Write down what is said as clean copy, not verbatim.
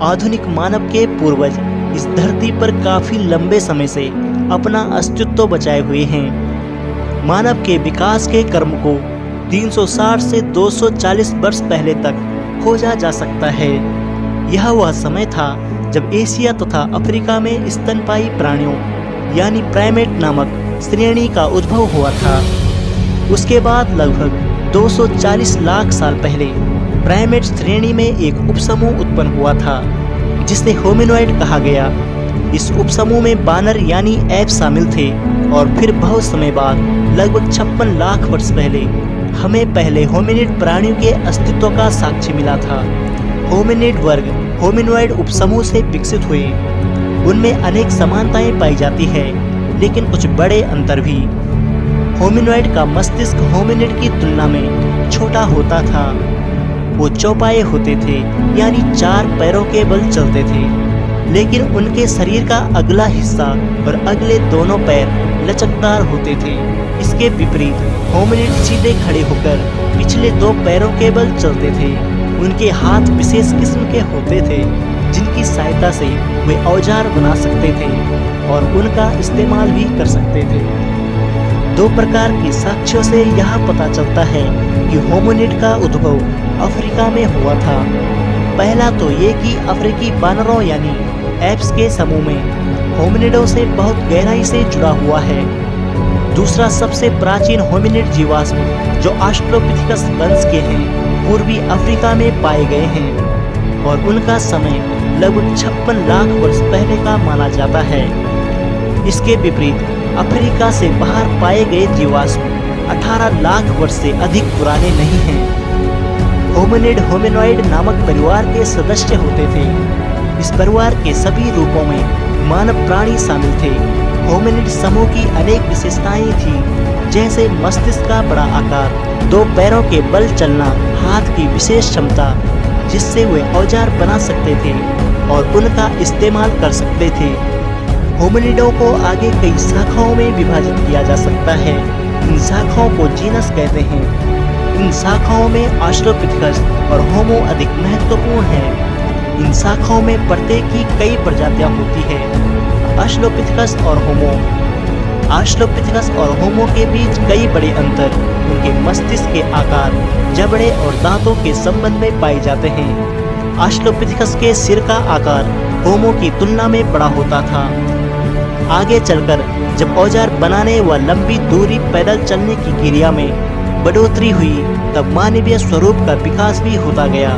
आधुनिक मानव के पूर्वज इस धरती पर काफी लंबे समय से अपना अस्तित्व बचाए हुए हैं। मानव के विकास के क्रम को 360 से 240 वर्ष पहले तक खोजा जा सकता है। यह वह समय था जब एशिया तथा अफ्रीका में स्तनपायी प्राणियों यानी प्राइमेट नामक श्रेणी का उद्भव हुआ था। उसके बाद लगभग 240 लाख साल पहले प्राइमेट श्रेणी में एक उपसमूह उत्पन्न हुआ था जिसे होमिनॉइड कहा गया। इस उपसमूह में बानर यानी एप्स शामिल थे और फिर बहुत समय बाद लगभग 56 लाख वर्ष पहले हमें पहले होमिनिड प्राणियों के अस्तित्व का साक्ष्य मिला था। होमिनिड वर्ग होमिनॉइड उपसमूह से विकसित हुए। उनमें अनेक समानताएं पाई जाती है लेकिन कुछ बड़े अंतर भी। होमिनॉइड का मस्तिष्क होमिनिड की तुलना में छोटा होता था। वो चौपाए होते थे यानी 4 पैरों के बल चलते थे, लेकिन उनके शरीर का अगला हिस्सा और अगले दोनों पैर लचकदार होते थे। इसके विपरीत होमिनिड सीधे खड़े होकर पिछले 2 पैरों के बल चलते थे। उनके हाथ विशेष किस्म के होते थे जिनकी सहायता से वे औजार बना सकते थे और उनका इस्तेमाल भी कर सकते थे। 2 प्रकार की साक्ष्यों से यह पता चलता है कि होमिनिड का उद्भव अफ्रीका में हुआ था। पहला तो ये कि अफ्रीकी बानरों यानी एप्स के समूह में होमिनिडों से बहुत गहराई से जुड़ा हुआ है। दूसरा, सबसे प्राचीन होमिनिड जीवाश्म जो ऑस्ट्रोपिथिकस वंश के हैं पूर्वी अफ्रीका में पाए गए हैं और उनका समय लगभग 56 लाख वर्ष पहले का माना जाता है। इसके विपरीत अफ्रीका से बाहर पाए गए जीवाश्म 18 लाख वर्ष से अधिक पुराने नहीं हैं। होमिनिड होमिनॉइड नामक परिवार के सदस्य होते थे। इस परिवार के सभी रूपों में मानव प्राणी शामिल थे। होमिनिड समूह की अनेक विशेषताएं थी, जैसे मस्तिष्क का बड़ा आकार, 2 पैरों के बल चलना, हाथ की विशेष क्षमता जिससे वे औजार बना सकते थे और उनका इस्तेमाल कर सकते थे। होमिनिडों को आगे कई शाखाओं में विभाजित किया जा सकता है। इन शाखाओं को जीनस कहते हैं। इन शाखाओं में ऑस्ट्रोपिथिकस और होमो अधिक महत्वपूर्ण है। इन शाखाओं में प्रत्येक की कई प्रजातियां होती है। ऑस्ट्रोपिथिकस और होमो के बीच कई बड़े अंतर उनके मस्तिष्क के आकार, जबड़े और दांतों के संबंध में पाए जाते हैं। ऑस्ट्रोपिथिकस के सिर का आकार होमो की तुलना में बड़ा होता था। आगे चलकर जब औजार बनाने व लंबी दूरी पैदल चलने की क्रिया में बढ़ोतरी हुई तब मानवीय स्वरूप का विकास भी होता गया।